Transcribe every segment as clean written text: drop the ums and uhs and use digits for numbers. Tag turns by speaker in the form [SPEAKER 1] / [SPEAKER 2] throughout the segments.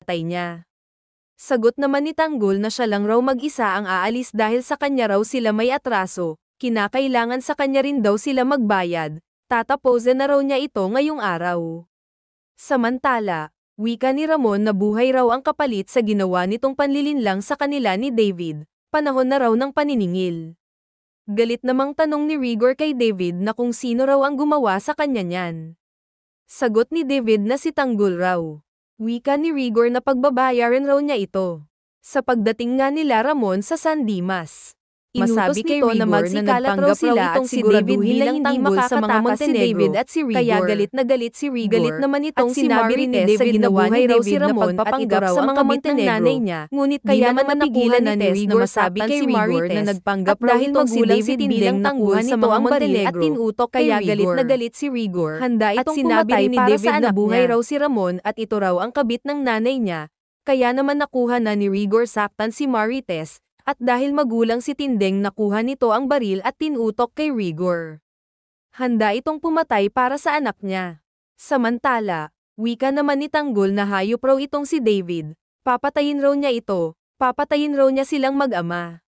[SPEAKER 1] tatay niya. Sagot naman ni Tanggol na siya lang raw mag-isa ang aalis dahil sa kanya raw sila may atraso, kinakailangan sa kanya rin daw sila magbayad, tatapusin na raw niya ito ngayong araw. Samantala, wika ni Ramon na buhay raw ang kapalit sa ginawa nitong panlilinlang sa kanila ni David, panahon na raw ng paniningil. Galit namang tanong ni Rigor kay David na kung sino raw ang gumawa sa kanya niyan. Sagot ni David na si Tanggol raw. Wika ni Rigor na pagbabayaran raw niya ito. Sa pagdating nga nila Ramon sa San Dimas. Masabi kay Rigor na magsikalat raw sila at si David bilang Tanggol sa mga Montenegro, at si Rigor. Kaya galit na galit si Rigor. Galit naman itong sinabi ni David na buhay raw si Ramon at ito raw ang kamit ng nanay niya. Ngunit kaya naman napigilan na ni Rigor sabi kay Rigor na nagpanggap raw itong si David bilang Tanggol sa mga Montenegro at tinutok kaya galit na galit si Rigor. Handa itong pumatay ni David na buhay raw si Ramon at ito raw ang kabit ng nanay niya. Kaya naman nakuha na ni Rigor saktan si Marites. At dahil magulang si Tindeng nakuha nito ang baril at tinutok kay Rigor. Handa itong pumatay para sa anak niya. Samantala, wika naman ni Tanggol na hayop raw itong si David. Papatayin raw niya ito, papatayin raw niya silang mag-ama.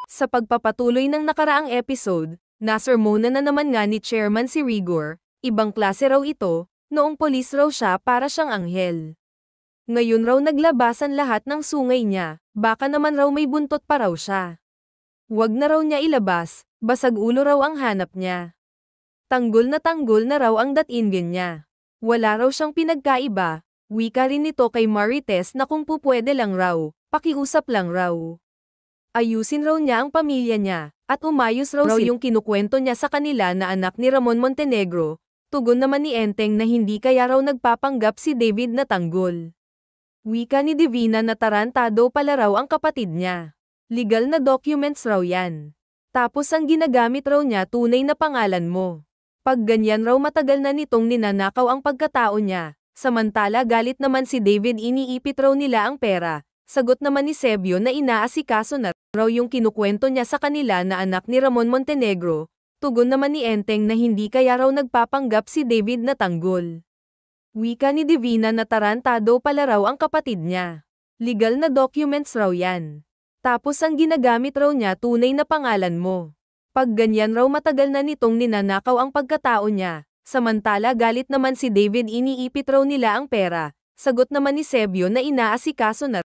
[SPEAKER 1] Sa pagpapatuloy ng nakaraang episode, nasermonan na naman nga ni Chairman si Rigor, ibang klase raw ito, noong polis raw siya para siyang anghel. Ngayon raw naglabasan lahat ng sungay niya, baka naman raw may buntot pa raw siya. Wag na raw niya ilabas, basag ulo raw ang hanap niya. Tanggol na raw ang datingin niya. Wala raw siyang pinagkaiba, wika rin nito kay Marites na kung pupwede lang raw, pakiusap lang raw. Ayusin raw niya ang pamilya niya, at umayos raw yung kinukwento niya sa kanila na anak ni Ramon Montenegro. Tugon naman ni Enteng na hindi kaya raw nagpapanggap si David na Tanggol. Wika ni Divina na tarantado pala raw ang kapatid niya. Legal na documents raw yan. Tapos ang ginagamit raw niya tunay na pangalan mo. Pag ganyan raw matagal na nitong ninanakaw ang pagkatao niya. Samantala galit naman si David iniipit raw nila ang pera. Sagot naman ni Sebio na inaasikaso na raw yung kinukwento niya sa kanila na anak ni Ramon Montenegro. Tugon naman ni Enteng na hindi kaya raw nagpapanggap si David na Tanggol. Wika ni Divina na tarantado pala raw ang kapatid niya. Legal na documents raw yan. Tapos ang ginagamit raw niya tunay na pangalan mo. Pag ganyan raw matagal na nitong ninanakaw ang pagkatao niya. Samantala galit naman si David iniipit raw nila ang pera. Sagot naman ni Sebio na inaasikaso na